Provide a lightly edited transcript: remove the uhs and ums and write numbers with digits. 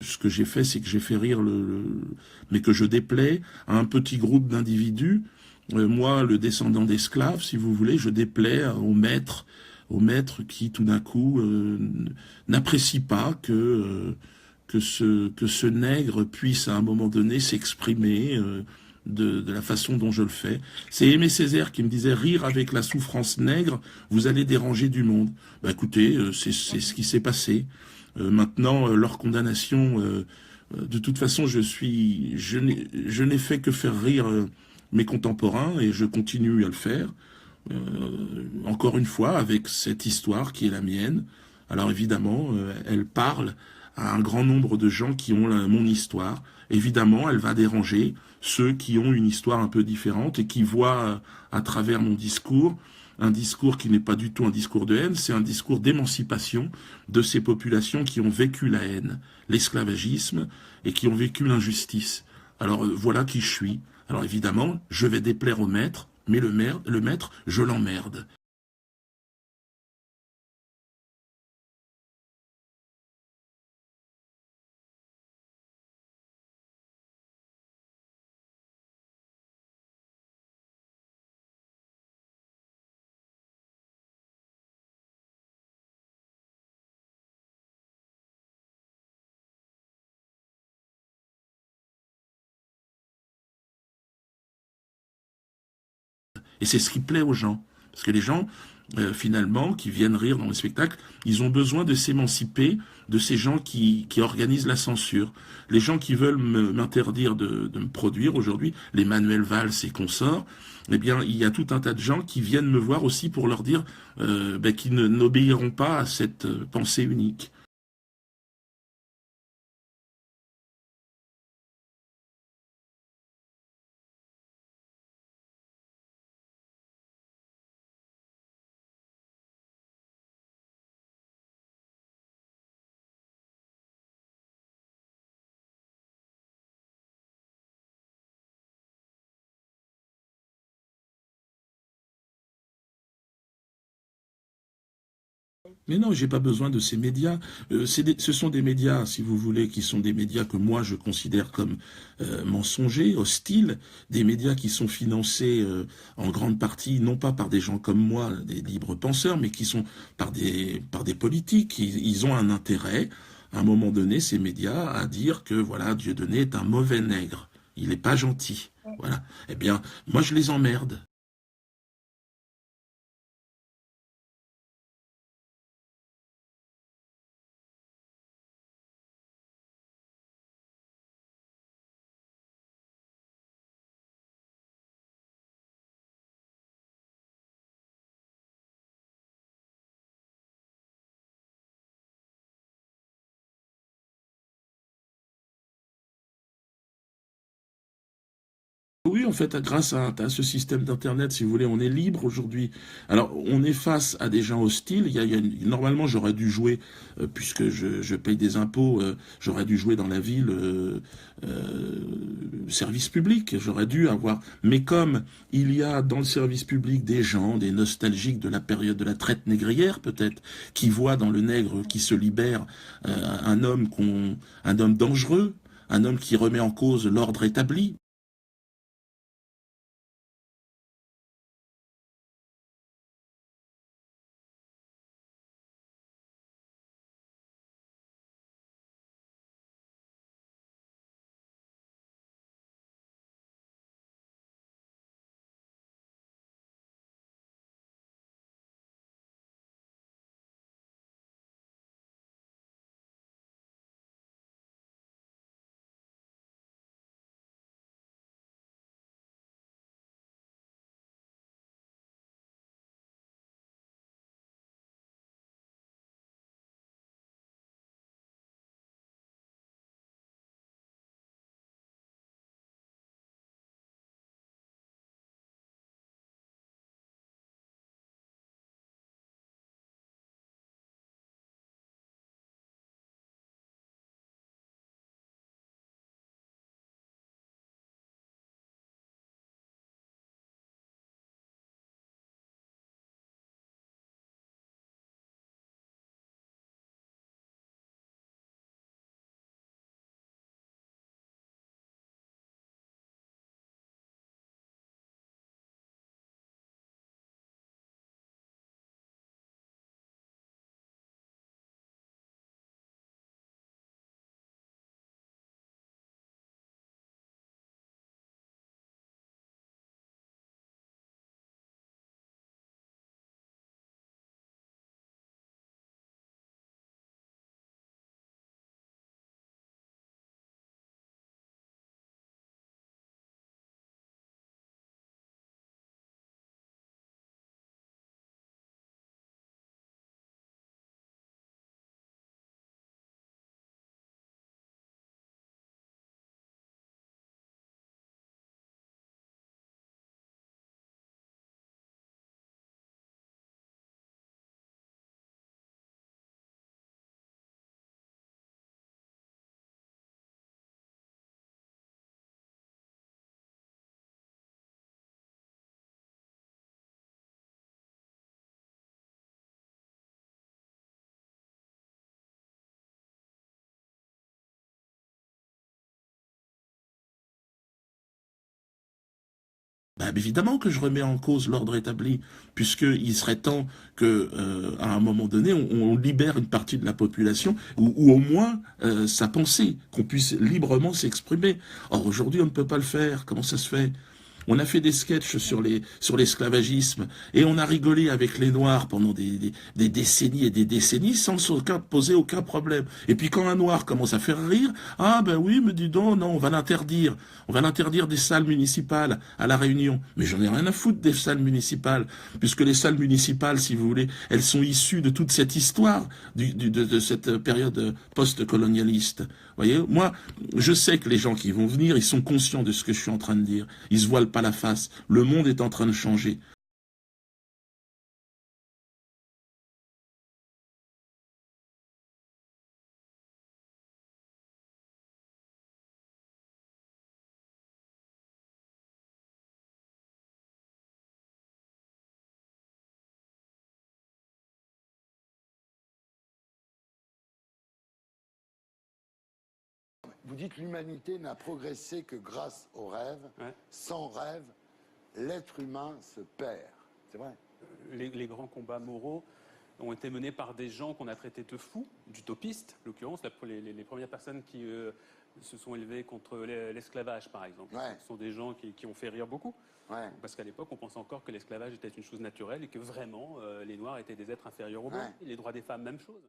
ce que j'ai fait, c'est que j'ai fait rire mais que je déplais à un petit groupe d'individus. Moi, le descendant d'esclaves, si vous voulez, je déplais au maître qui, tout d'un coup, n'apprécie pas que ce nègre puisse, à un moment donné, s'exprimer de la façon dont je le fais. C'est Aimé Césaire qui me disait, rire avec la souffrance nègre, vous allez déranger du monde. Bah, écoutez, c'est ce qui s'est passé. Maintenant, leur condamnation, de toute façon, je n'ai fait que faire rire mes contemporains et je continue à le faire. Encore une fois, avec cette histoire qui est la mienne. Alors évidemment, elle parle à un grand nombre de gens qui ont mon histoire. Évidemment, elle va déranger ceux qui ont une histoire un peu différente et qui voient à travers mon discours un discours qui n'est pas du tout un discours de haine, c'est un discours d'émancipation de ces populations qui ont vécu la haine, l'esclavagisme et qui ont vécu l'injustice. Alors voilà qui je suis. Alors évidemment, je vais déplaire au maître, mais le maître, je l'emmerde. Et c'est ce qui plaît aux gens. Parce que les gens, finalement, qui viennent rire dans le spectacle, ils ont besoin de s'émanciper de ces gens qui organisent la censure. Les gens qui veulent m'interdire de me produire aujourd'hui, les Manuel Valls et consorts, eh bien, il y a tout un tas de gens qui viennent me voir aussi pour leur dire qu'ils n'obéiront pas à cette pensée unique. Mais non, j'ai pas besoin de ces médias. Ce sont des médias, si vous voulez, qui sont des médias que moi je considère comme mensongers, hostiles, des médias qui sont financés en grande partie non pas par des gens comme moi, des libres penseurs, mais qui sont par des politiques. Ils ont un intérêt, à un moment donné, ces médias, à dire que voilà, Dieudonné est un mauvais nègre. Il n'est pas gentil. Voilà. Eh bien, moi je les emmerde. Oui, en fait, grâce à ce système d'Internet, si vous voulez, on est libre aujourd'hui. Alors, on est face à des gens hostiles. Normalement, j'aurais dû jouer, puisque je paye des impôts, j'aurais dû jouer dans la ville service public. J'aurais dû avoir. Mais comme il y a dans le service public des gens, des nostalgiques de la période de la traite négrière, peut-être, qui voient dans le nègre qui se libère un homme dangereux, un homme qui remet en cause l'ordre établi. Ben, évidemment que je remets en cause l'ordre établi, puisqu'il serait temps que, à un moment donné, on libère une partie de la population, ou au moins sa pensée, qu'on puisse librement s'exprimer. Or, aujourd'hui, on ne peut pas le faire. Comment ça se fait? On a fait des sketchs sur l'esclavagisme et on a rigolé avec les Noirs pendant des décennies et des décennies sans poser aucun problème. Et puis quand un Noir commence à faire rire, ah ben oui, mais dis donc, non, on va l'interdire. On va l'interdire des salles municipales à La Réunion. Mais j'en ai rien à foutre des salles municipales, puisque les salles municipales, si vous voulez, elles sont issues de toute cette histoire, de cette période post-colonialiste. Voyez, moi, je sais que les gens qui vont venir, ils sont conscients de ce que je suis en train de dire. Ils se voilent pas la face. Le monde est en train de changer. Vous dites l'humanité n'a progressé que grâce aux rêves. Ouais. Sans rêve, l'être humain se perd. C'est vrai. Les grands combats moraux ont été menés par des gens qu'on a traités de fous, d'utopistes, en l'occurrence, les premières personnes qui se sont élevées contre l'esclavage, par exemple. Ouais. Ce sont des gens qui ont fait rire beaucoup. Ouais. Parce qu'à l'époque, on pensait encore que l'esclavage était une chose naturelle et que vraiment, les Noirs étaient des êtres inférieurs aux Blancs. Ouais. Et les droits des femmes, même chose.